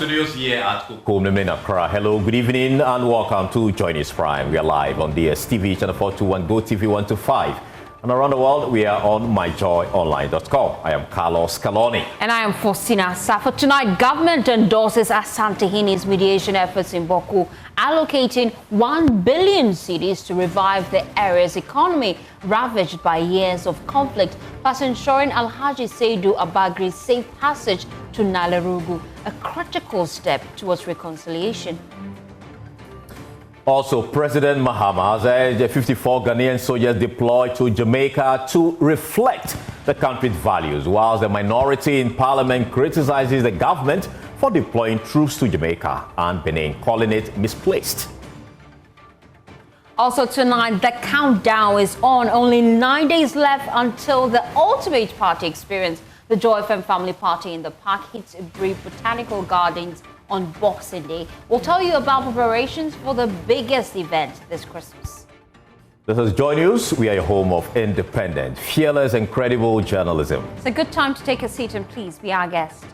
studios here at Home in Accra. Hello, good evening, and welcome to Join Us Prime. We are live on the TV channel 421, Go TV 125. And around the world, we are on myjoyonline.com. I am Carlos Caloni. And I am Faustina Safa. Tonight, government endorses Asante Hini's mediation efforts in Bawku, allocating 1 billion cedis to revive the area's economy ravaged by years of conflict, plus ensuring Alhaji Seydou Abagri's safe passage to Nalerugu, a critical step towards reconciliation. Also, President Mahama has urged 54 Ghanaian soldiers deployed to Jamaica to reflect the country's values, whilst the minority in parliament criticizes the government for deploying troops to Jamaica and Benin, calling it misplaced. Also tonight, the countdown is on. Only 9 days left until the ultimate party experience, the Joy FM Family Party in the Park hits Brief Botanical Gardens on Boxing Day. We'll tell you about preparations for the biggest event this Christmas. This is Joy News. We are your home of independent, fearless, and credible journalism. It's a good time to take a seat and please be our guest.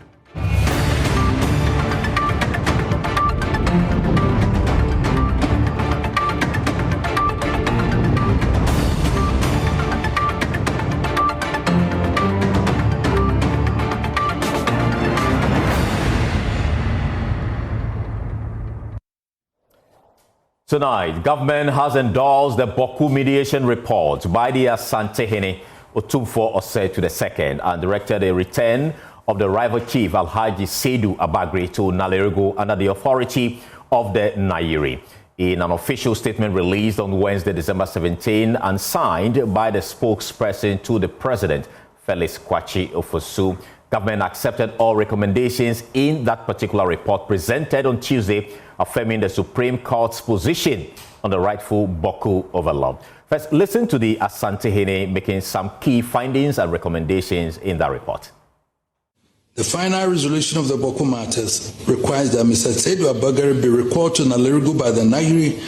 Tonight, government has endorsed the Bawku Mediation report by the Asante Hini Otumfuo Osei II and directed a return of the rival chief Alhaji Seydou Abagri to Nalerugu under the authority of the Nairi. In an official statement released on Wednesday, December 17, and signed by the spokesperson to the president, Felix Kwachi Ofosu, government accepted all recommendations in that particular report presented on Tuesday, affirming the Supreme Court's position on the rightful Bawku overlord. First, listen to the Asante Hini making some key findings and recommendations in that report. The final resolution of the Bawku matters requires that Mr. Seydou Abagri be recalled to Nalerugu by the Nairi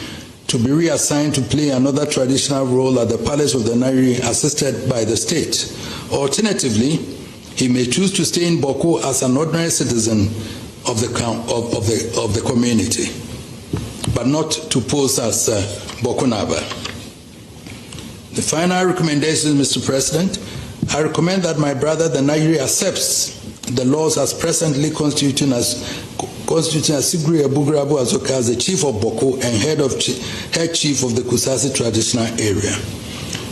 to be reassigned to play another traditional role at the palace of the Nairi, assisted by the state. Alternatively, he may choose to stay in Bawku as an ordinary citizen of the community, but not to pose as Bawku Naba. The final recommendation, Mr. President, I recommend that my brother, the Nairi, accepts the laws as presently constituting Sigri Abugrabu Azoka as the chief of Bawku and head chief of the Kusasi traditional area.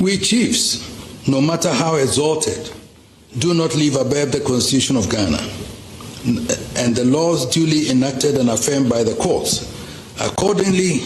We chiefs, no matter how exalted, do not live above the Constitution of Ghana and the laws duly enacted and affirmed by the courts. Accordingly,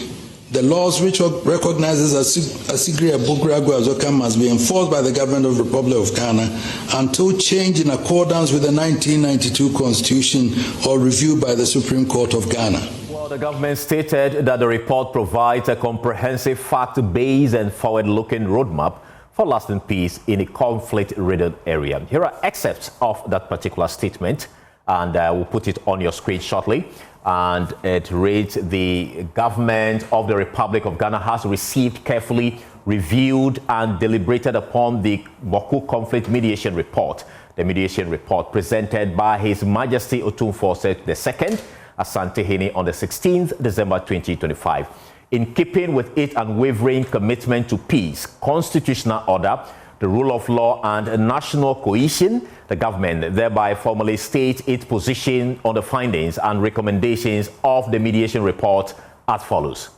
the laws which recognizes Asigri Abugragu Azoka must be enforced by the government of the Republic of Ghana until change in accordance with the 1992 Constitution or reviewed by the Supreme Court of Ghana. Well, the government stated that the report provides a comprehensive fact-based and forward-looking roadmap for lasting peace in a conflict-ridden area. Here are excerpts of that particular statement, and we'll put it on your screen shortly. And it reads, the government of the Republic of Ghana has received, carefully reviewed and deliberated upon the Bawku conflict mediation report. The mediation report presented by His Majesty Otumfuo Osei II, Asante Hini, on the 16th December 2025. In keeping with its unwavering commitment to peace, constitutional order, the rule of law and national cohesion, the government thereby formally states its position on the findings and recommendations of the mediation report as follows.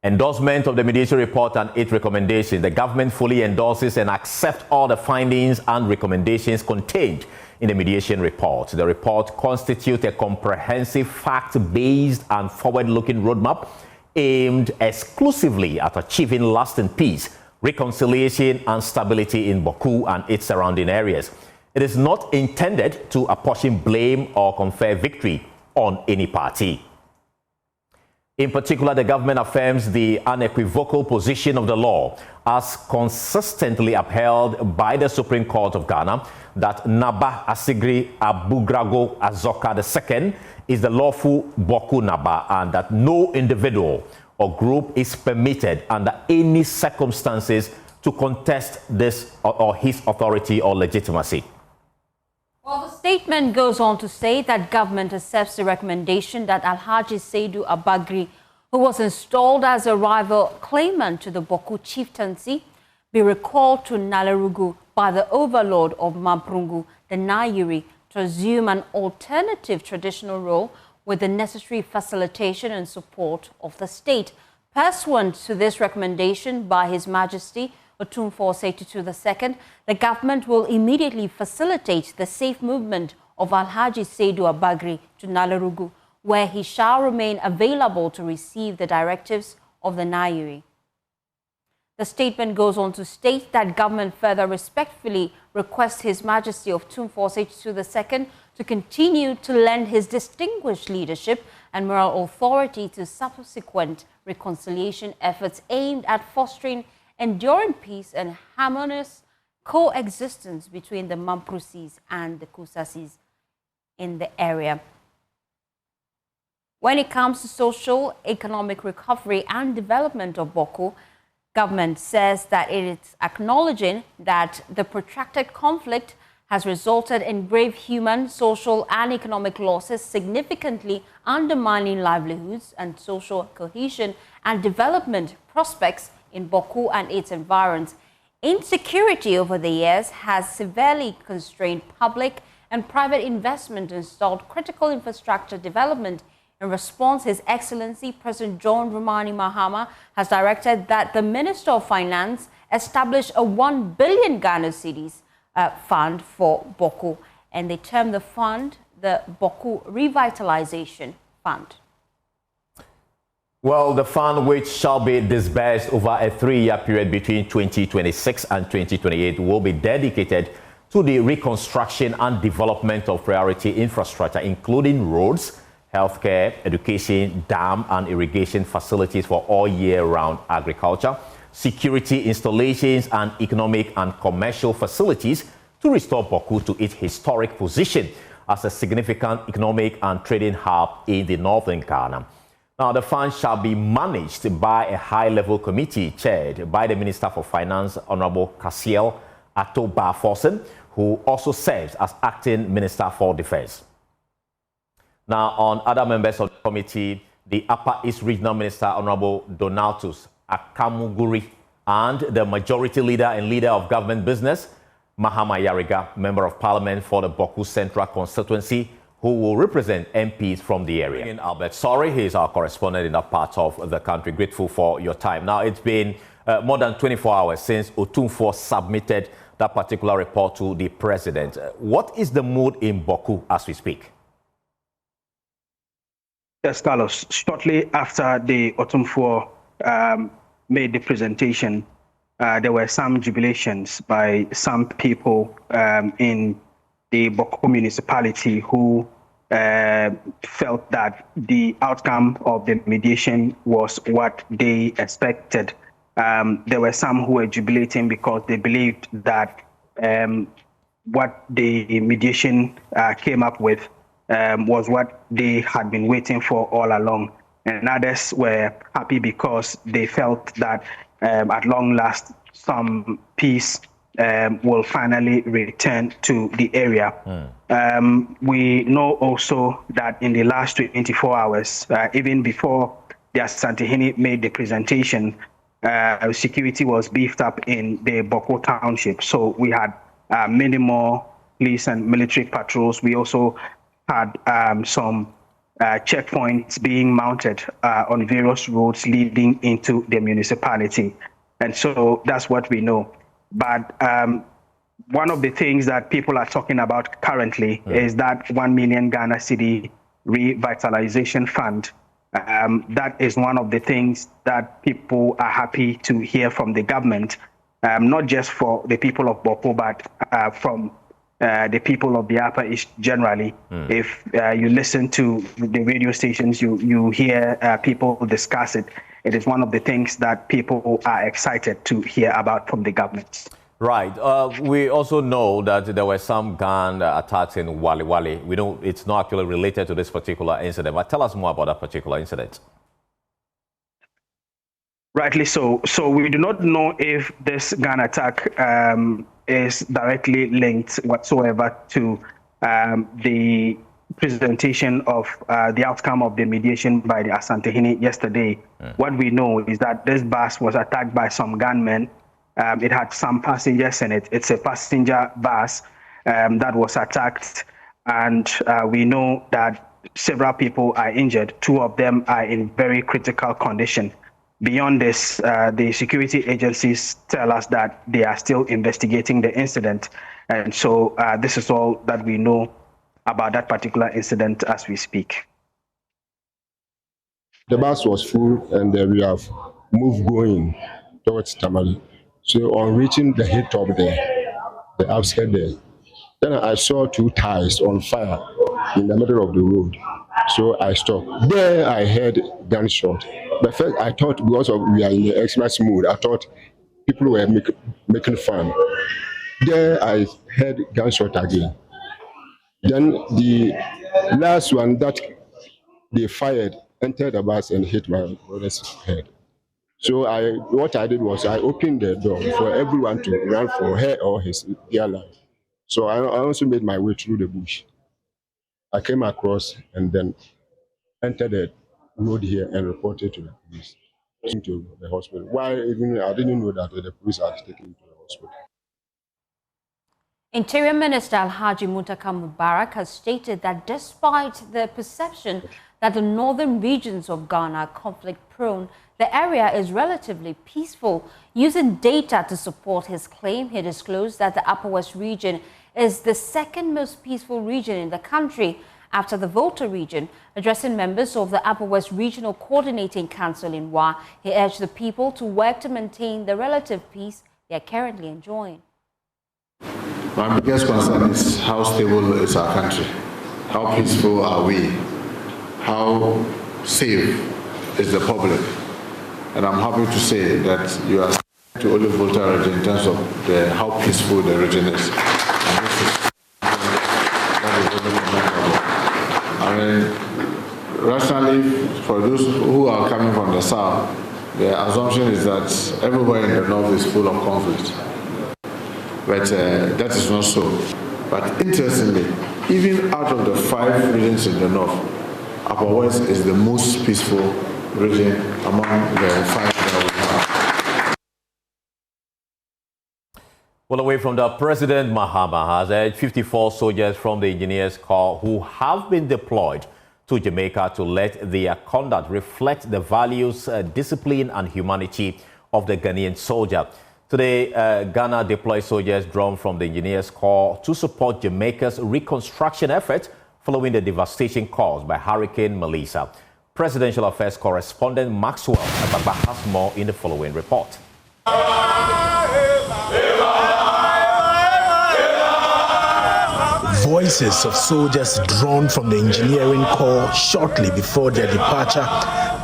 Endorsement of the mediation report and its recommendations. The government fully endorses and accepts all the findings and recommendations contained in the mediation report. The report constitutes a comprehensive, fact-based and forward-looking roadmap aimed exclusively at achieving lasting peace, reconciliation and stability in Bawku and its surrounding areas. It is not intended to apportion blame or confer victory on any party. In particular, the government affirms the unequivocal position of the law as consistently upheld by the Supreme Court of Ghana that Naba Asigri Abugrago Azoka II is the lawful Bawku Naba and that no individual or group is permitted under any circumstances to contest this or his authority or legitimacy. Well, statement goes on to say that government accepts the recommendation that Alhaji Saidu Abagri, who was installed as a rival claimant to the Bawku chieftaincy, be recalled to Nalerugu by the overlord of Mamprungu, the Nayiri, to assume an alternative traditional role with the necessary facilitation and support of the state. Pursuant to this recommendation by His Majesty Otumfuo Oseitutu II, the government will immediately facilitate the safe movement of Alhaji Saidu Abagri to Nalerugu, where he shall remain available to receive the directives of the Nayiri. The statement goes on to state that government further respectfully requests His Majesty Otumfuo Oseitutu II to continue to lend his distinguished leadership and moral authority to subsequent reconciliation efforts aimed at fostering enduring peace and harmonious coexistence between the Mamprusis and the Kusasis in the area. When it comes to social, economic recovery and development of Bawku, government says that it is acknowledging that the protracted conflict has resulted in grave human, social and economic losses, significantly undermining livelihoods and social cohesion and development prospects in Bawku and its environs. Insecurity over the years has severely constrained public and private investment and stalled critical infrastructure development. In response, His Excellency President John Dramani Mahama has directed that the Minister of Finance establish a 1 billion Ghana cedis fund for Bawku, and they term the fund the Bawku Revitalization Fund. Well, the fund, which shall be disbursed over a 3-year period between 2026 and 2028, will be dedicated to the reconstruction and development of priority infrastructure, including roads, healthcare, education, dam and irrigation facilities for all year-round agriculture, security installations and economic and commercial facilities to restore Bawku to its historic position as a significant economic and trading hub in the northern Ghana. Now, the fund shall be managed by a high-level committee chaired by the Minister for Finance, Honorable Kasiel Atto-Barfossen, who also serves as Acting Minister for Defense. Now, on other members of the committee, the Upper East Regional Minister, Honorable Donatus Akamuguri, and the Majority Leader and Leader of Government Business, Mahama Yariga, Member of Parliament for the Bawku Central Constituency, who will represent MPs from the area. In Albert Sorry, he is our correspondent in that part of the country. Grateful for your time. Now, it's been more than 24 hours since Otumfuo submitted that particular report to the president. What is the mood in Bawku as we speak? Yes, Carlos. Shortly after the Otumfuo made the presentation, there were some jubilations by some people in the Bawku municipality who felt that the outcome of the mediation was what they expected. There were some who were jubilating because they believed that what the mediation came up with was what they had been waiting for all along. And others were happy because they felt that at long last, some peace will finally return to the area. We know also that in the last 24 hours, even before the Asantehene made the presentation, security was beefed up in the Bawku township. So we had many more police and military patrols. We also had some checkpoints being mounted on various roads leading into the municipality. And so that's what we know. But one of the things that people are talking about currently is that 1 million Ghana cedi revitalization fund. That is one of the things that people are happy to hear from the government, not just for the people of Bawku, but from the people of the Upper East generally. If you listen to the radio stations, you hear people discuss it. It is one of the things that people are excited to hear about from the government. Right. We also know that there were some gun attacks in Wali Wali. We know it's not actually related to this particular incident, but tell us more about that particular incident. Rightly so. So we do not know if this gun attack is directly linked whatsoever to the presentation of the outcome of the mediation by the Asantehene yesterday, what we know is that this bus was attacked by some gunmen. It had some passengers in it. It's a passenger bus that was attacked, and we know that several people are injured. 2 of them are in very critical condition. Beyond this, the security agencies tell us that they are still investigating the incident. And so this is all that we know about that particular incident as we speak. The bus was full, and we have moved going towards Tamale. So on reaching the head of the outskirts there, then I saw 2 tires on fire in the middle of the road. So I stopped. There I heard gunshot. But first I thought, because we are in the Xmas mood, I thought people were making fun. There I heard gunshot again. Then the last one that they fired entered the bus and hit my brother's head. So what I did was I opened the door for everyone to run for her or their life. So I also made my way through the bush. I came across and then entered the road here and reported to the police, to the hospital. Why even I didn't know that the police had taken me to the hospital. Interior Minister Alhaji Muntaka Mubarak has stated that despite the perception that the northern regions of Ghana are conflict-prone, the area is relatively peaceful. Using data to support his claim, he disclosed that the Upper West region is the second most peaceful region in the country after the Volta region. Addressing members of the Upper West Regional Coordinating Council in Wa, he urged the people to work to maintain the relative peace they are currently enjoying. My biggest concern is how stable is our country, how peaceful are we, how safe is the public. And I'm happy to say that you are to only Volta region in terms of how peaceful the region is. And this is I mean, rationally, for those who are coming from the south, the assumption is that everywhere in the north is full of conflict. But that is not so. But interestingly, even out of the 5 regions in the north, Upper West is the most peaceful region among the 5 that we have. Well, away from that, President Mahama has urged 54 soldiers from the Engineers Corps who have been deployed to Jamaica to let their conduct reflect the values, discipline and humanity of the Ghanaian soldier. Today, Ghana deployed soldiers drawn from the Engineers Corps to support Jamaica's reconstruction effort following the devastation caused by Hurricane Melissa. Presidential Affairs correspondent Maxwell Ababa has more in the following report. Voices of soldiers drawn from the Engineering Corps shortly before their departure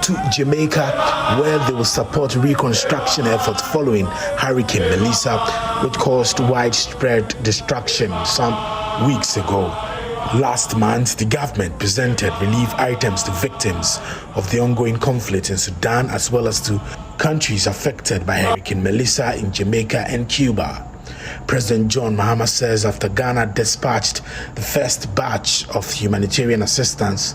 to Jamaica, where they will support reconstruction efforts following Hurricane Melissa, which caused widespread destruction some weeks ago. Last month, the government presented relief items to victims of the ongoing conflict in Sudan, as well as to countries affected by Hurricane Melissa in Jamaica and Cuba. President John Mahama says after Ghana dispatched the first batch of humanitarian assistance,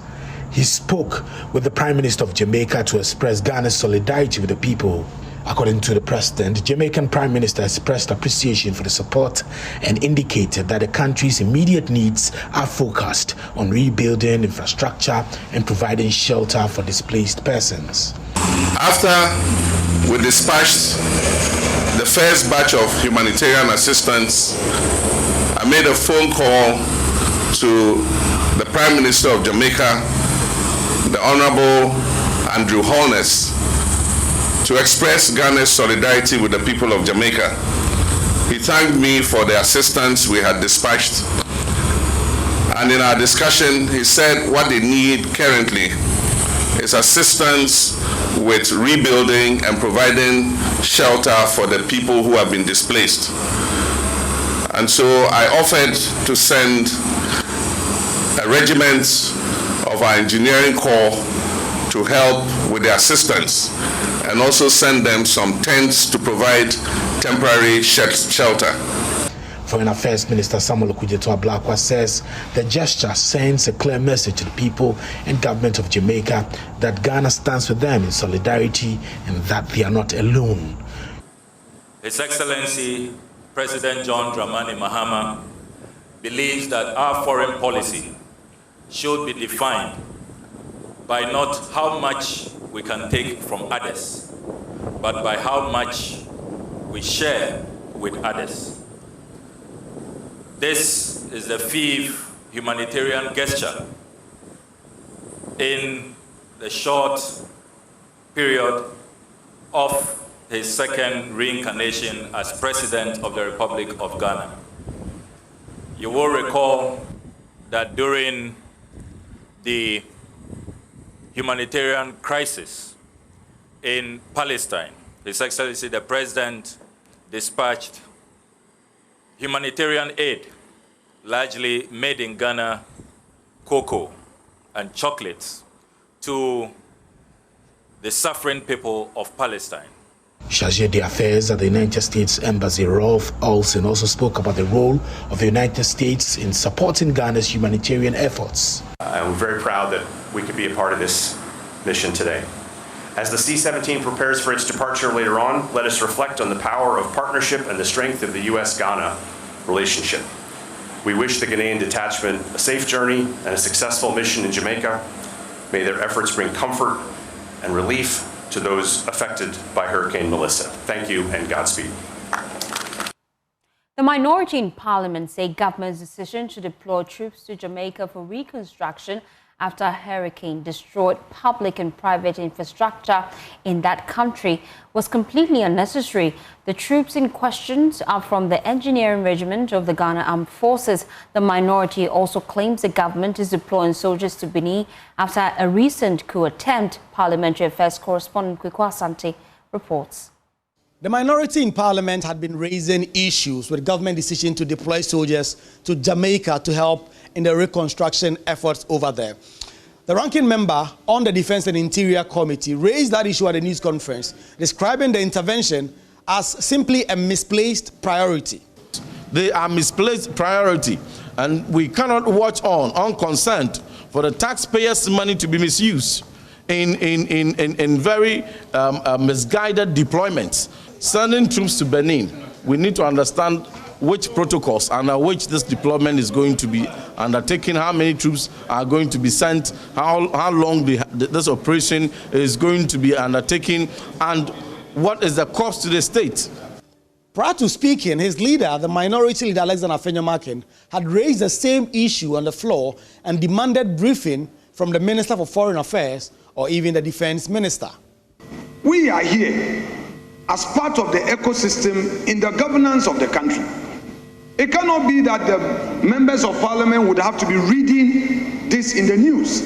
he spoke with the Prime Minister of Jamaica to express Ghana's solidarity with the people. According to the President, the Jamaican Prime Minister expressed appreciation for the support and indicated that the country's immediate needs are focused on rebuilding infrastructure and providing shelter for displaced persons. After we dispatched the first batch of humanitarian assistance, I made a phone call to the Prime Minister of Jamaica, the Honorable Andrew Holness, to express Ghana's solidarity with the people of Jamaica. He thanked me for the assistance we had dispatched, and in our discussion, he said what they need currently is assistance with rebuilding and providing shelter for the people who have been displaced. And so I offered to send a regiment of our engineering corps to help with the assistance, and also send them some tents to provide temporary shelter. Foreign Affairs Minister Samuel Okudzeto-Ablakwa says the gesture sends a clear message to the people and government of Jamaica that Ghana stands with them in solidarity and that they are not alone. His Excellency President John Dramani Mahama believes that our foreign policy should be defined by not how much we can take from others, but by how much we share with others. This is the fifth humanitarian gesture in the short period of his second reincarnation as President of the Republic of Ghana. You will recall that during the humanitarian crisis in Palestine, His Excellency the President dispatched humanitarian aid, largely made in Ghana, cocoa and chocolates, to the suffering people of Palestine. Chargé d'Affaires at the United States Embassy, Rolf Olsen, also spoke about the role of the United States in supporting Ghana's humanitarian efforts. I'm very proud that we could be a part of this mission today. As the C-17 prepares for its departure later on, let us reflect on the power of partnership and the strength of the U.S.-Ghana relationship. We wish the Ghanaian detachment a safe journey and a successful mission in Jamaica. May their efforts bring comfort and relief to those affected by Hurricane Melissa. Thank you and Godspeed. The minority in Parliament say government's decision to deploy troops to Jamaica for reconstruction after a hurricane destroyed public and private infrastructure in that country was completely unnecessary. The troops in question are from the Engineering Regiment of the Ghana Armed Forces. The minority also claims the government is deploying soldiers to Benin after a recent coup attempt. Parliamentary Affairs correspondent Kweku Asante reports. The minority in Parliament had been raising issues with government decision to deploy soldiers to Jamaica to help in the reconstruction efforts over there. The ranking member on the Defense and Interior Committee raised that issue at a news conference, describing the intervention as simply a misplaced priority. They are misplaced priority, and we cannot watch on unconcerned for the taxpayers' money to be misused in very misguided deployments. Sending troops to Benin, we need to understand which protocols under which this deployment is going to be undertaken, how many troops are going to be sent, how long this operation is going to be undertaken, and what is the cost to the state. Prior to speaking, his leader, the minority leader Alexander Afenyo-Markin, had raised the same issue on the floor and demanded briefing from the Minister for Foreign Affairs or even the Defense Minister. We are here as part of the ecosystem in the governance of the country. It cannot be that the members of parliament would have to be reading this in the news.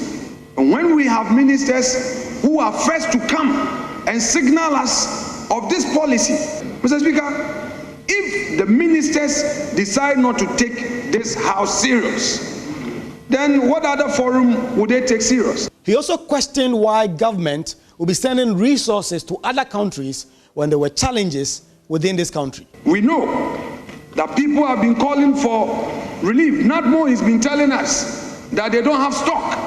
And when we have ministers who are first to come and signal us of this policy, Mr. Speaker, if the ministers decide not to take this house serious, then what other forum would they take serious? He also questioned why government will be sending resources to other countries when there were challenges within this country. We know that people have been calling for relief. NADMO has been telling us that they don't have stock.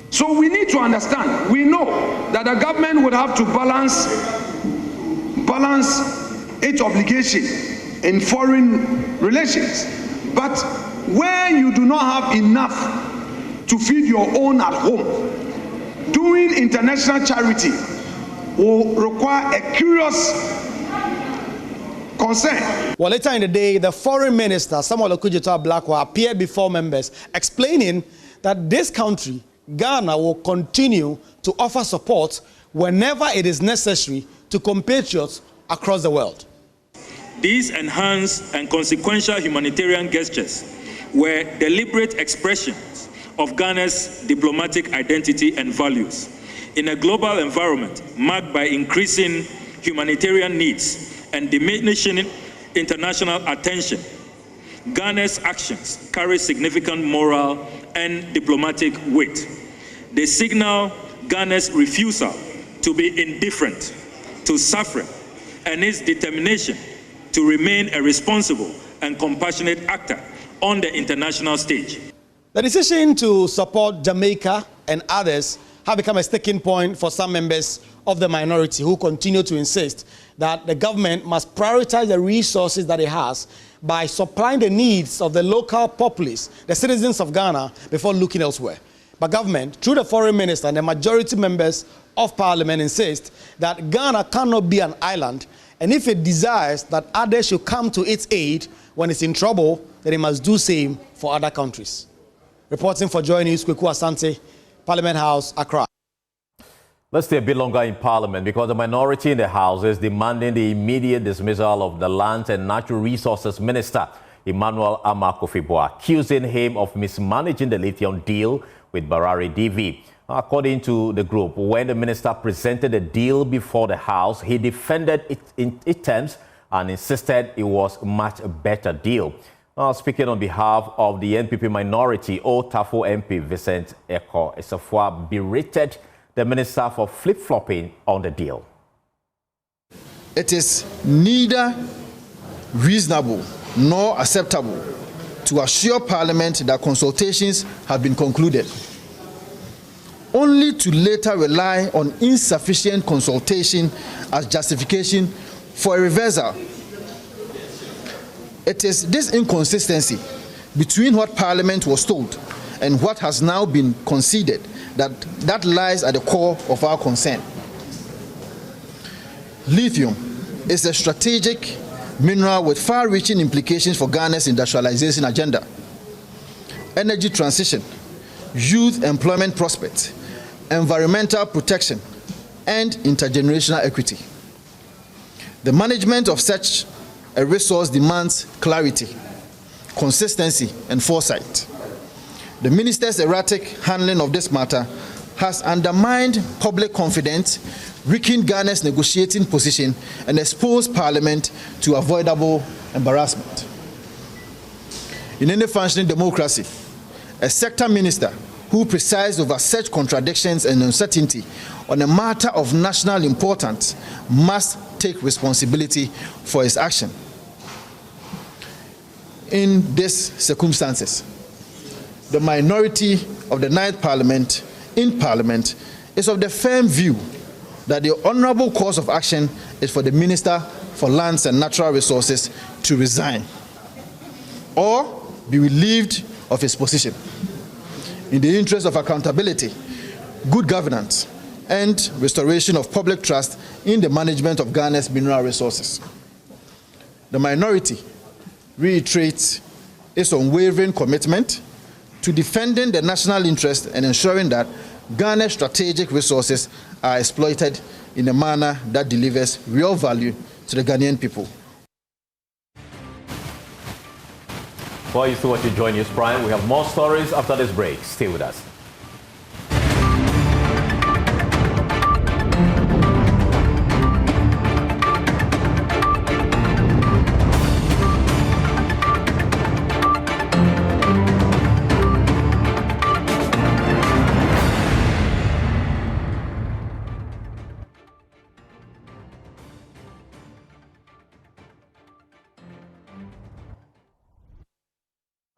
So we need to understand, we know that the government would have to balance its obligation in foreign relations. But where you do not have enough to feed your own at home, doing international charity will require a curious concern. Well, later in the day, the Foreign Minister, Samuel Okudzeto-Ablakwa, appeared before members explaining that this country, Ghana, will continue to offer support whenever it is necessary to compatriots across the world. These enhanced and consequential humanitarian gestures were deliberate expressions of Ghana's diplomatic identity and values. In a global environment marked by increasing humanitarian needs and diminishing international attention, Ghana's actions carry significant moral and diplomatic weight. They signal Ghana's refusal to be indifferent to suffering and its determination to remain a responsible and compassionate actor on the international stage. The decision to support Jamaica and others have become a sticking point for some members of the minority who continue to insist that the government must prioritize the resources that it has by supplying the needs of the local populace, the citizens of Ghana, before looking elsewhere. But government, through the foreign minister and the majority members of parliament, insist that Ghana cannot be an island, and if it desires that others should come to its aid when it's in trouble, then it must do same for other countries. Reporting for Joy News, Kweku Asante, Parliament House, Accra. Let's stay a bit longer in Parliament because the minority in the House is demanding the immediate dismissal of the Lands and Natural Resources Minister, Emmanuel Amakofibo, accusing him of mismanaging the lithium deal with Barari DV. According to the group, when the minister presented the deal before the House, he defended it in its terms and insisted it was a much better deal. Speaking on behalf of the NPP minority, Otafo MP Vincent Eko Esafua berated the minister for flip-flopping on the deal. It is neither reasonable nor acceptable to assure Parliament that consultations have been concluded, only to later rely on insufficient consultation as justification for a reversal. It is this inconsistency between what Parliament was told and what has now been conceded that lies at the core of our concern. Lithium is a strategic mineral with far-reaching implications for Ghana's industrialization agenda, energy transition, youth employment prospects, environmental protection, and intergenerational equity. The management of such a resource demands clarity, consistency, and foresight. The minister's erratic handling of this matter has undermined public confidence, weakened Ghana's negotiating position, and exposed Parliament to avoidable embarrassment. In any functioning democracy, a sector minister who presides over such contradictions and uncertainty on a matter of national importance must take responsibility for his action. In these circumstances, the minority of the 9th Parliament in Parliament is of the firm view that the honourable course of action is for the Minister for Lands and Natural Resources to resign or be relieved of his position in the interest of accountability, good governance, and restoration of public trust in the management of Ghana's mineral resources. The minority reiterates its unwavering commitment to defending the national interest and ensuring that Ghana's strategic resources are exploited in a manner that delivers real value to the Ghanaian people. Well, you still want to join News Prime. We have more stories after this break. Stay with us.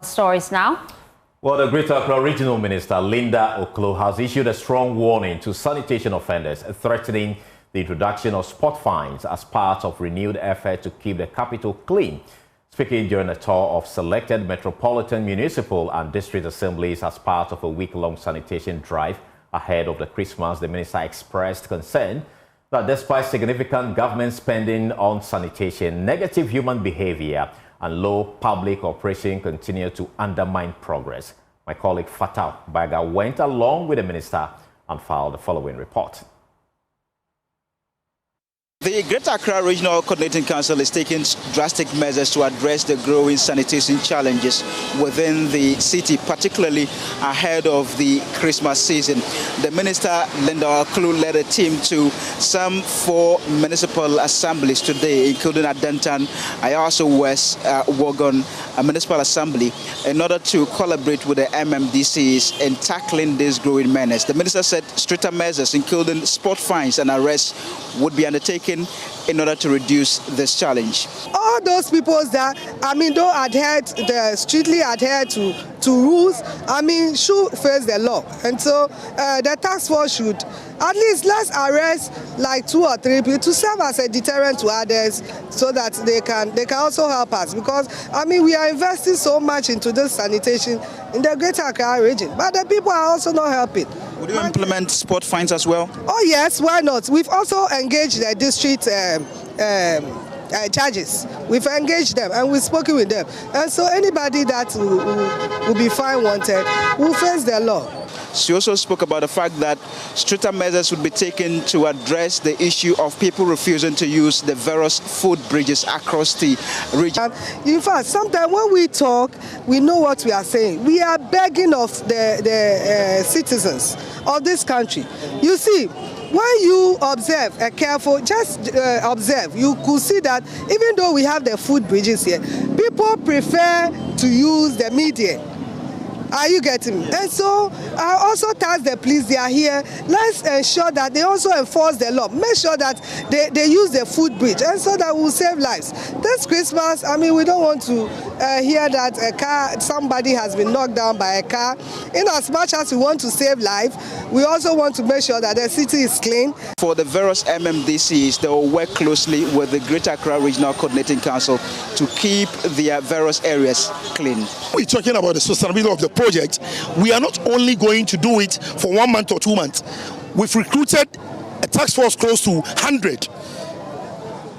Stories now. Well, the Greater Accra Regional Minister, Linda Oklo, has issued a strong warning to sanitation offenders, threatening the introduction of spot fines as part of renewed effort to keep the capital clean. Speaking during a tour of selected metropolitan, municipal and district assemblies as part of a week-long sanitation drive ahead of the Christmas, the minister expressed concern that despite significant government spending on sanitation, negative human behavior and low public operation continue to undermine progress. My colleague Fatah Baga went along with the minister and filed the following report. The Greater Accra Regional Coordinating Council is taking drastic measures to address the growing sanitation challenges within the city, particularly ahead of the Christmas season. The Minister, Linda Oklo, led a team to some 4 municipal assemblies today, including Adentan, Ayaso West, Wogon, a municipal assembly, in order to collaborate with the MMDCs in tackling this growing menace. The Minister said stricter measures, including spot fines and arrests, would be undertaken taken in order to reduce this challenge. All those people that, don't adhere, strictly adhere to rules, should face the law. And so the task force should, at least let's arrest like 2 or 3 people to serve as a deterrent to others so that they can also help us. Because, we are investing so much into this sanitation in the Greater Accra region, but the people are also not helping. Would you implement spot fines as well? Oh yes, why not? We've also engaged the district charges. We've engaged them and we've spoken with them. And so anybody that will be fine wanted will face the law. She also spoke about the fact that stricter measures would be taken to address the issue of people refusing to use the various food bridges across the region. In fact, sometimes when we talk, we know what we are saying. We are begging of the citizens of this country. You see, when you observe observe, you could see that even though we have the food bridges here, people prefer to use the median. Are you getting me? And so I also task the police, they are here. Let's ensure that they also enforce the law. Make sure that they use the food bridge, and so that we'll save lives. This Christmas, we don't want to hear that somebody has been knocked down by a car. In as much as we want to save life, we also want to make sure that the city is clean. For the various MMDCs, they will work closely with the Greater Accra Regional Coordinating Council to keep their various areas clean. We're talking about the sustainability of the project. We are not only going to do it for 1 month or 2 months. We've recruited a task force close to 100.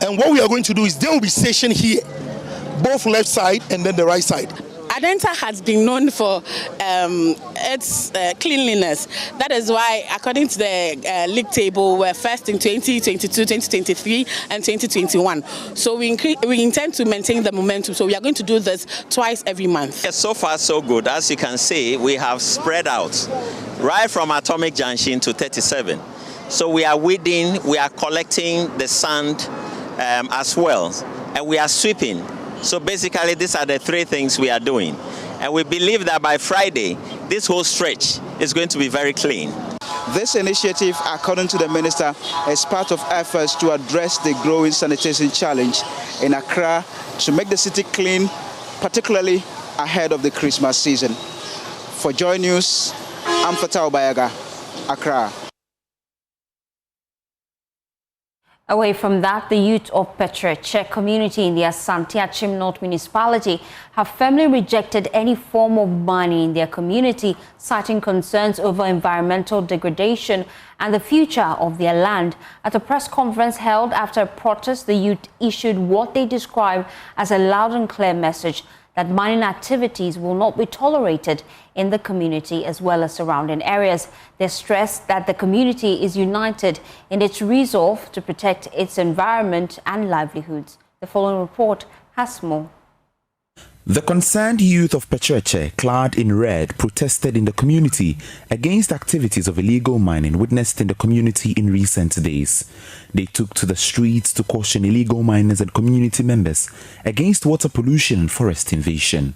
And what we are going to do is they will be stationed here, both left side and then the right side. Adenta has been known for its cleanliness. That is why, according to the league table, we're first in 2022, 2023, and 2021. So we intend to maintain the momentum. So we are going to do this twice every month. Yes, so far so good. As you can see, we have spread out right from Atomic Junction to 37. So we are weeding, we are collecting the sand as well, and we are sweeping. So basically, these are the 3 things we are doing. And we believe that by Friday, this whole stretch is going to be very clean. This initiative, according to the minister, is part of efforts to address the growing sanitation challenge in Accra to make the city clean, particularly ahead of the Christmas season. For Joy News, I'm Fatau Bayaga, Accra. Away from that, the youth of Petreche community in the Asante Achim North municipality have firmly rejected any form of mining in their community, citing concerns over environmental degradation and the future of their land. At a press conference held after a protest, the youth issued what they described as a loud and clear message that mining activities will not be tolerated in the community as well as surrounding areas. They stressed that the community is united in its resolve to protect its environment and livelihoods. The following report has more. The concerned youth of Petreche, clad in red, protested in the community against activities of illegal mining witnessed in the community in recent days. They took to the streets to caution illegal miners and community members against water pollution and forest invasion.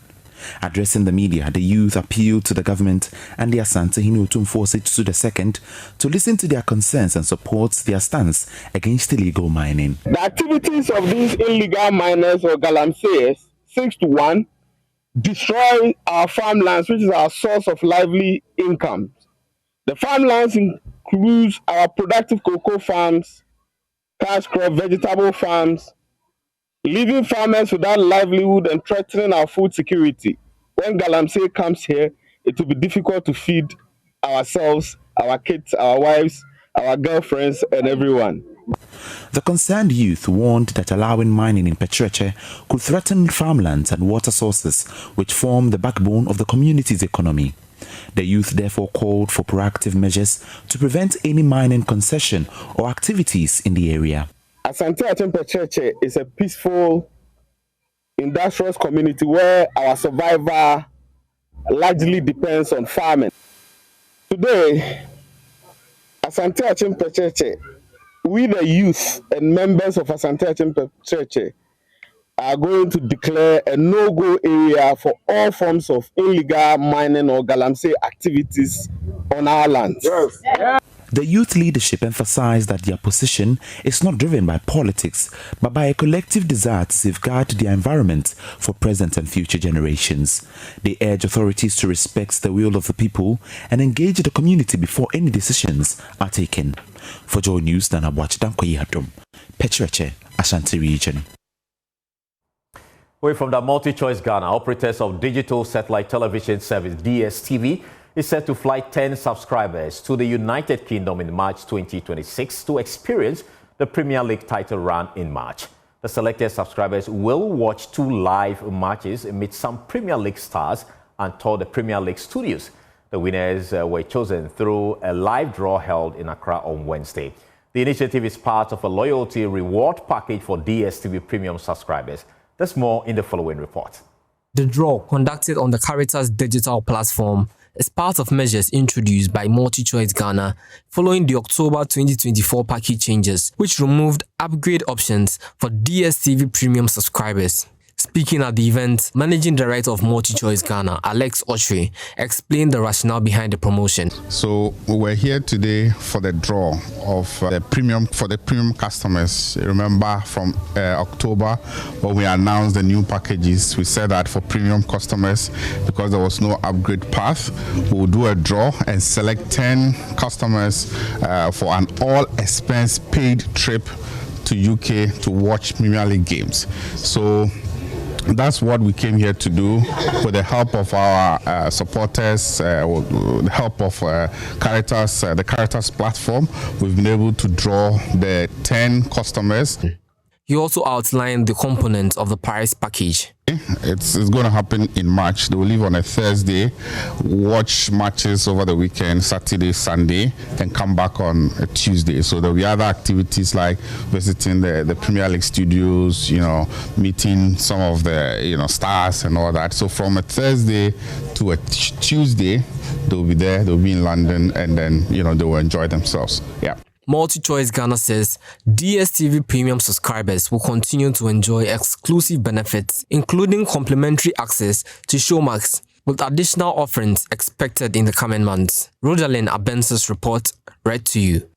Addressing the media, the youth appealed to the government and the Asantehene Otumfuo II to listen to their concerns and support their stance against illegal mining. The activities of these illegal miners or galamseyers 6 to 1 destroy our farmlands, which is our source of lively income. The farmlands includes our productive cocoa farms, cash crop, vegetable farms, leaving farmers without livelihood and threatening our food security. When galamsey comes here, it will be difficult to feed ourselves, our kids, our wives, our girlfriends, and everyone. The concerned youth warned that allowing mining in Petreche could threaten farmlands and water sources, which form the backbone of the community's economy. The youth therefore called for proactive measures to prevent any mining concession or activities in the area. Asante Achim Petreche is a peaceful, industrious community where our survival largely depends on farming. Today, Asante Achim Petreche, we the youth and members of Asante Achim Petreche are going to declare a no-go area for all forms of illegal mining or galamsey activities on our lands. Yes. The youth leadership emphasized that their position is not driven by politics, but by a collective desire to safeguard the environment for present and future generations. They urge authorities to respect the will of the people and engage the community before any decisions are taken. For Joy News, Nana Bwachidamko Yihadum, Petreche, Ashanti Region. Away from the MultiChoice Ghana, operators of digital satellite television service DSTV is set to fly 10 subscribers to the United Kingdom in March 2026 to experience the Premier League title run in March. The selected subscribers will watch 2 live matches amid some Premier League stars and tour the Premier League studios. The winners were chosen through a live draw held in Accra on Wednesday. The initiative is part of a loyalty reward package for DSTV premium subscribers. There's more in the following report. The draw, conducted on the Caritas digital platform, is part of measures introduced by MultiChoice Ghana following the October 2024 package changes, which removed upgrade options for DSTV premium subscribers. Speaking at the event, Managing Director of MultiChoice Ghana, Alex Ochre, explained the rationale behind the promotion. So we're here today for the draw of the premium customers. Remember from October when we announced the new packages, we said that for premium customers, because there was no upgrade path, we will do a draw and select 10 customers for an all expense paid trip to UK to watch Premier League games. So that's what we came here to do with the help of our supporters, with the help of Caritas, the Caritas platform. We've been able to draw the 10 customers. He also outlined the components of the prize package. It's going to happen in March. They will leave on a Thursday, watch matches over the weekend, Saturday, Sunday, and come back on a Tuesday. So there'll be other activities like visiting the Premier League studios, meeting some of the stars and all that. So from a Thursday to a Tuesday, they'll be there. They'll be in London, and then they will enjoy themselves. Yeah. MultiChoice Ghana says DSTV premium subscribers will continue to enjoy exclusive benefits, including complimentary access to Showmax, with additional offerings expected in the coming months. Rodalyn Abensa's report, read to you.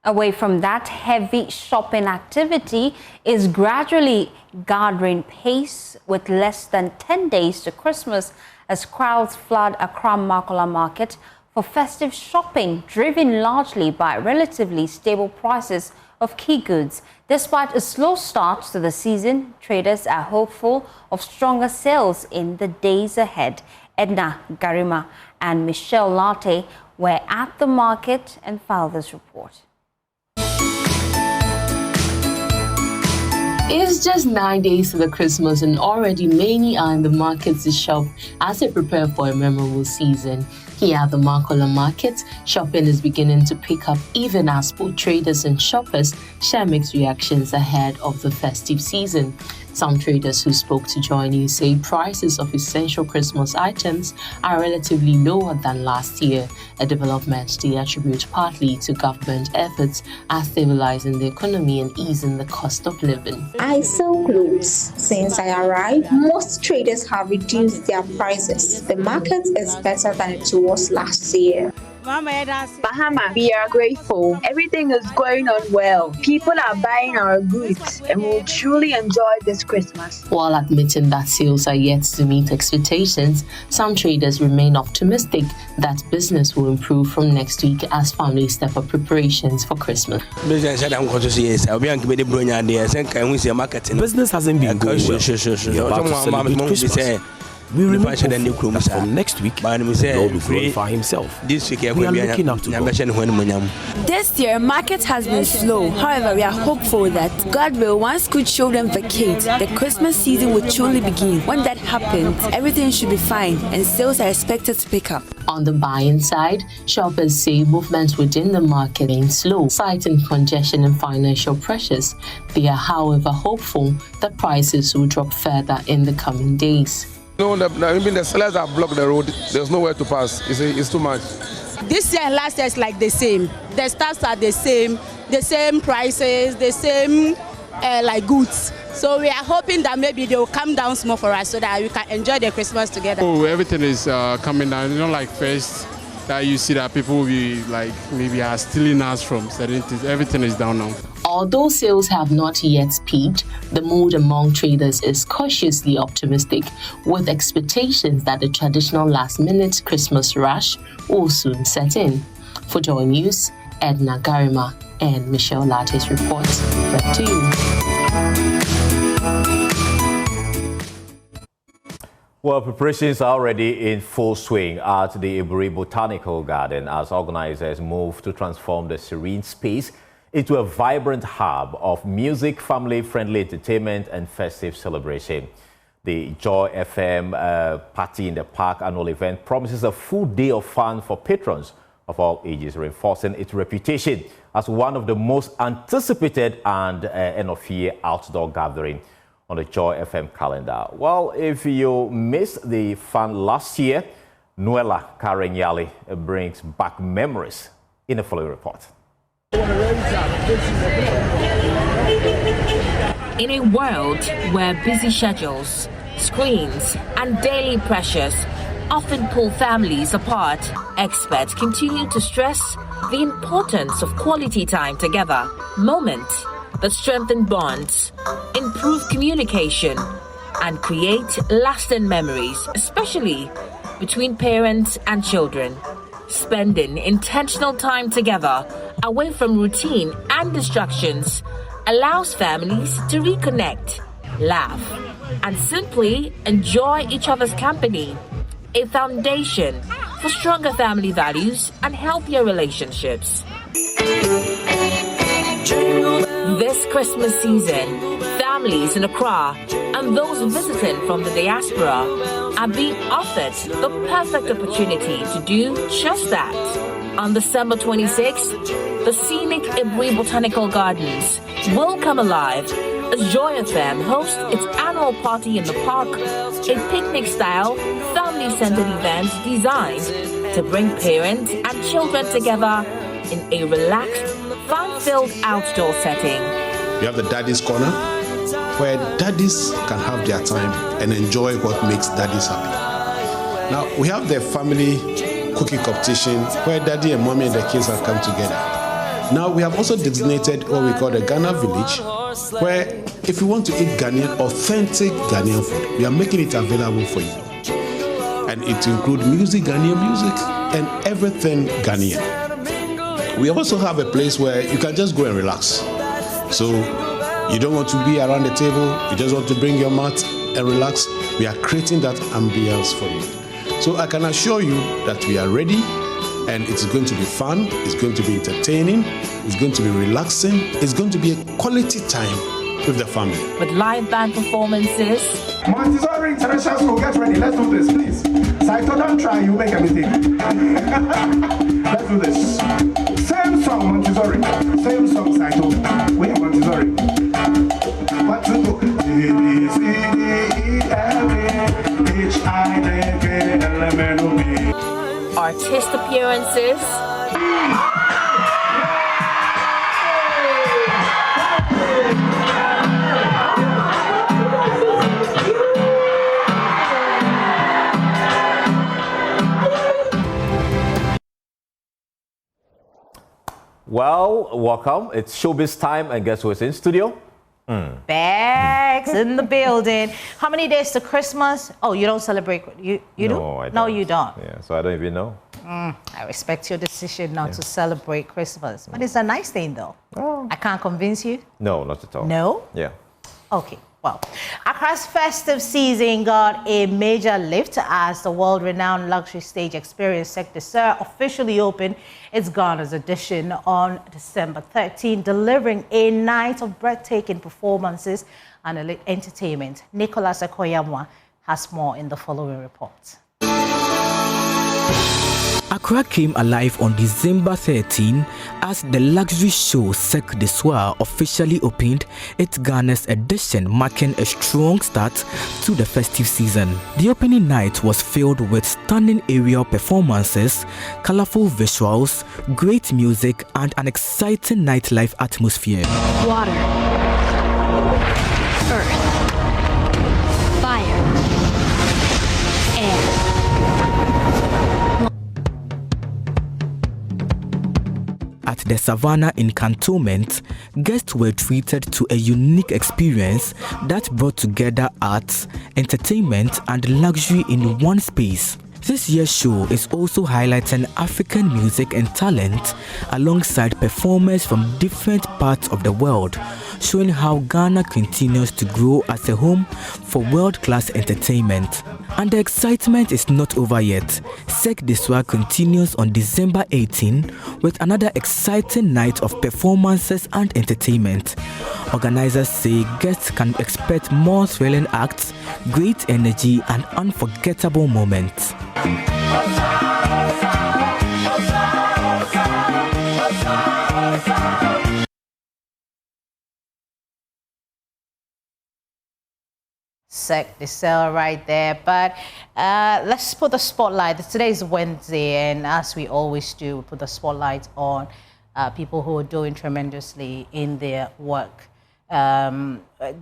Away from that, heavy shopping activity is gradually gathering pace with less than 10 days to Christmas as crowds flood Accra Makola Market for festive shopping, driven largely by relatively stable prices of key goods. Despite a slow start to the season, traders are hopeful of stronger sales in the days ahead. Edna Garima and Michelle Latte were at the market and filed this report. It's just 9 days to the Christmas and already many are in the markets to shop as they prepare for a memorable season. Here at the Makola Market, shopping is beginning to pick up even as both traders and shoppers share mixed reactions ahead of the festive season. Some traders who spoke to Joy News say prices of essential Christmas items are relatively lower than last year, a development they attribute partly to government efforts at stabilizing the economy and easing the cost of living. I sell clothes. Since I arrived, most traders have reduced their prices. The market is better than it was last year. Bahama, we are grateful. Everything is going on well. People are buying our goods and will truly enjoy this Christmas. While admitting that sales are yet to meet expectations, some traders remain optimistic that business will improve from next week as families step up preparations for Christmas. Business hasn't been going well. You're about to celebrate Christmas. We remain hopeful that from next week, God will glorify Himself. We are looking up to God. This year, market has been slow. However, we are hopeful that God will, once good children vacate, the Christmas season will truly begin. When that happens, everything should be fine and sales are expected to pick up. On the buying side, shoppers say movements within the market remain slow, citing congestion and financial pressures. They are, however, hopeful that prices will drop further in the coming days. No, even the sellers have blocked the road. There's nowhere to pass. It's too much. This year and last year is like the same. The staffs are the same prices, the same like goods. So we are hoping that maybe they will come down small for us so that we can enjoy the Christmas together. Oh, everything is coming down. Like first, that you see that people will be like maybe are stealing us from certain things. Everything is down now. Although sales have not yet peaked, the mood among traders is cautiously optimistic, with expectations that the traditional last-minute Christmas rush will soon set in. For Joy News, Edna Garima and Michelle Lattes report. Back to you. Well, preparations are already in full swing at the Iburi Botanical Garden as organizers move to transform the serene space into a vibrant hub of music, family-friendly entertainment and festive celebration. The Joy FM Party in the Park annual event promises a full day of fun for patrons of all ages, reinforcing its reputation as one of the most anticipated and end-of-year outdoor gathering on the Joy FM calendar. Well, if you missed the fun last year, Noella Karenyali brings back memories in the following report. In a world where busy schedules, screens, and daily pressures often pull families apart, experts continue to stress the importance of quality time together, moments that strengthen bonds, improve communication, and create lasting memories, especially between parents and children. Spending intentional time together away from routine and distractions allows families to reconnect, laugh, and simply enjoy each other's company, a foundation for stronger family values and healthier relationships. This Christmas season, families in Accra and those visiting from the diaspora are being offered the perfect opportunity to do just that. On December 26th, the scenic Iburi Botanical Gardens will come alive as Joy FM hosts its annual party in the park, a picnic-style, family-centered event designed to bring parents and children together in a relaxed, fun-filled outdoor setting. We have the Daddy's Corner, where daddies can have their time and enjoy what makes daddies happy. Now, we have the family cooking competition, where daddy and mommy and the kids have come together. Now, we have also designated what we call the Ghana Village, where if you want to eat Ghanaian, authentic Ghanaian food, we are making it available for you. And it includes music, Ghanaian music, and everything Ghanaian. We also have a place where you can just go and relax. So you don't want to be around the table, you just want to bring your mat and relax. We are creating that ambience for you. So I can assure you that we are ready, and it's going to be fun, it's going to be entertaining, it's going to be relaxing, it's going to be a quality time with the family. With live band performances, Montessori International School, get ready, let's do this, please. Saito, don't try, you make a mistake. Let's do this. Same song, Montessori. Same song, Saito. We have Montessori. 1, 2, 3. A, B, C, D, E, F, A, H, I, J, K, L, M, N, O, P. artist appearances, Well, welcome. It's showbiz time, and guess who's in studio? Bags in the building. How many days to Christmas? Oh, you don't celebrate? You do? No, I don't. No, you don't. Yeah, so I don't even know. I respect your decision not to celebrate Christmas, but it's a nice thing, though. Oh. I can't convince you. No, not at all. No? Yeah. Okay. Well, Accra's festive season got a major lift as the world-renowned luxury stage experience Cirque du Soleil officially opened its Ghana's edition on December 13, delivering a night of breathtaking performances and elite entertainment. Nicholas Ekoyamwa has more in the following report. Accra came alive on December 13 as the luxury show Cirque du Soleil officially opened its Ghana's edition, marking a strong start to the festive season. The opening night was filled with stunning aerial performances, colorful visuals, great music, and an exciting nightlife atmosphere. Water, earth, fire, air. the Savannah in Cantonment, guests were treated to a unique experience that brought together arts, entertainment, and luxury in one space. This year's show is also highlighting African music and talent alongside performers from different parts of the world, showing how Ghana continues to grow as a home for world-class entertainment. And the excitement is not over yet. Cirque du Soir continues on December 18 with another exciting night of performances and entertainment. Organizers say guests can expect more thrilling acts, great energy, and unforgettable moments. Cirque du Soir right there, but let's put the spotlight. Today is Wednesday, and as we always do, we put the spotlight on people who are doing tremendously in their work.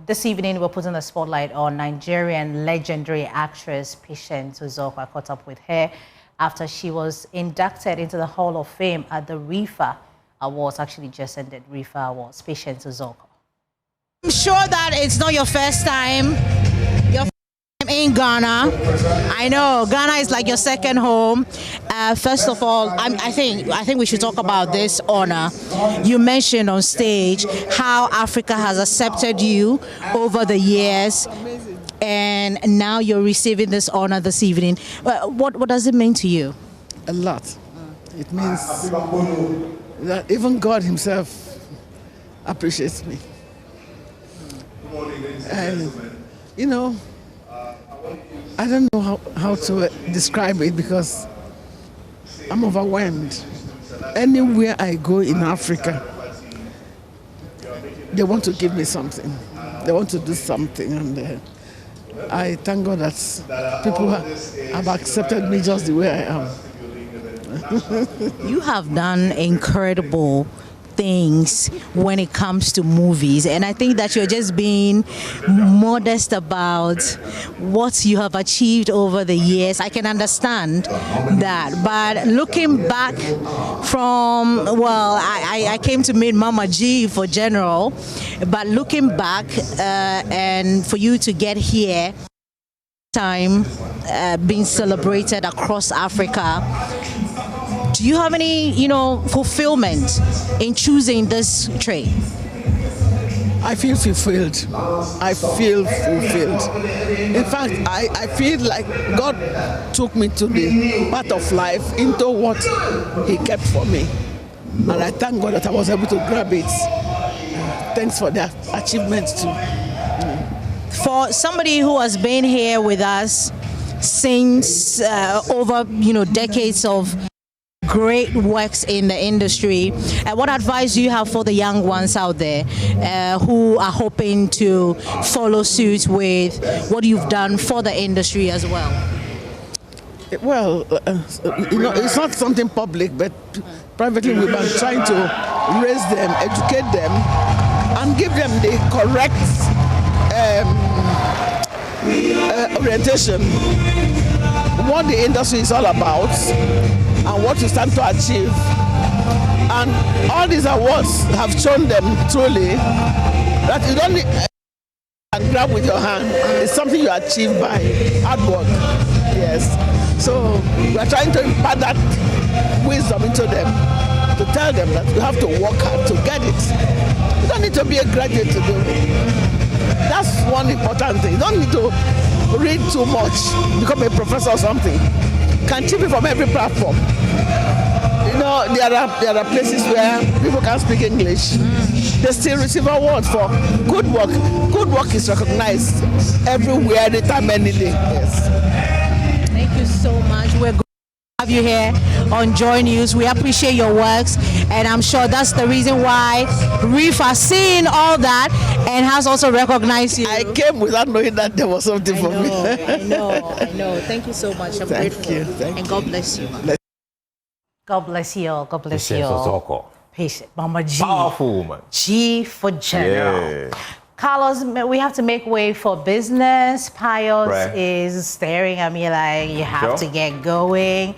This evening, we're putting the spotlight on Nigerian legendary actress Patience Uzoko. I caught up with her after she was inducted into the Hall of Fame at the RIFA Awards, actually just ended RIFA Awards. Patience Uzoko. I'm sure that it's not your first time. In Ghana. I know Ghana is like your second home. First of all, I think we should talk about this honor. You mentioned on stage how Africa has accepted you over the years, and now you're receiving this honor this evening. What does it mean to you? A lot. It means that even God Himself appreciates me. And you know, I don't know how to describe it because I'm overwhelmed. Anywhere I go in Africa, they want to give me something. They want to do something, and I thank God that people have accepted me just the way I am. You have done incredible things when it comes to movies, and I think that you're just being modest about what you have achieved over the years. I can understand that, but looking back from, well, I came to meet Mama G for General, but looking back and for you to get here, time being celebrated across Africa, do you have any, fulfillment in choosing this trade? I feel fulfilled. I feel fulfilled. In fact, I feel like God took me to the path of life into what He kept for me. And I thank God that I was able to grab it. Thanks for that achievement too. For somebody who has been here with us since over, decades of great works in the industry, what advice do you have for the young ones out there who are hoping to follow suit with what you've done for the industry as well? Well, it's not something public, but privately we've been trying to raise them, educate them, and give them the correct orientation, what the industry is all about, and what you stand to achieve. And all these awards have shown them truly that you don't need and grab with your hand. It's something you achieve by hard work. Yes. So we are trying to impart that wisdom into them, to tell them that you have to work hard to get it. You don't need to be a graduate to do it. That's one important thing. You don't need to read too much, become a professor or something. You can achieve it from every platform. There are places where people can speak English. They still receive awards for good work. Good work is recognized everywhere, anytime, any day. Yes. Thank you so much. We're good to have you here on Joy News. We appreciate your works, and I'm sure that's the reason why RIFA seeing all that and has also recognized you. I came without knowing that there was something for me. I know. Thank you so much. I'm grateful. Thank you. God bless you. God bless you all. God bless you Patience all. Uzoko. Patient. Mama G. Powerful woman. G for General. Yeah. Carlos, we have to make way for business. Pius is staring at me like you have to get going.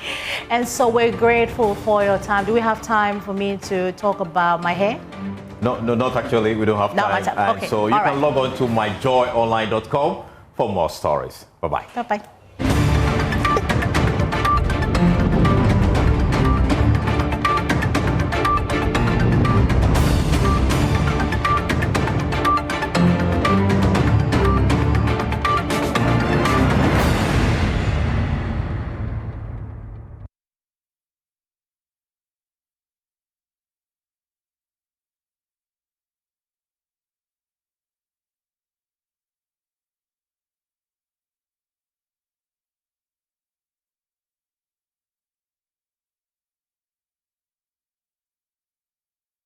And so we're grateful for your time. Do we have time for me to talk about my hair? No, not actually. We don't have time. Okay. So you can log on to myjoyonline.com for more stories. Bye-bye. Bye-bye.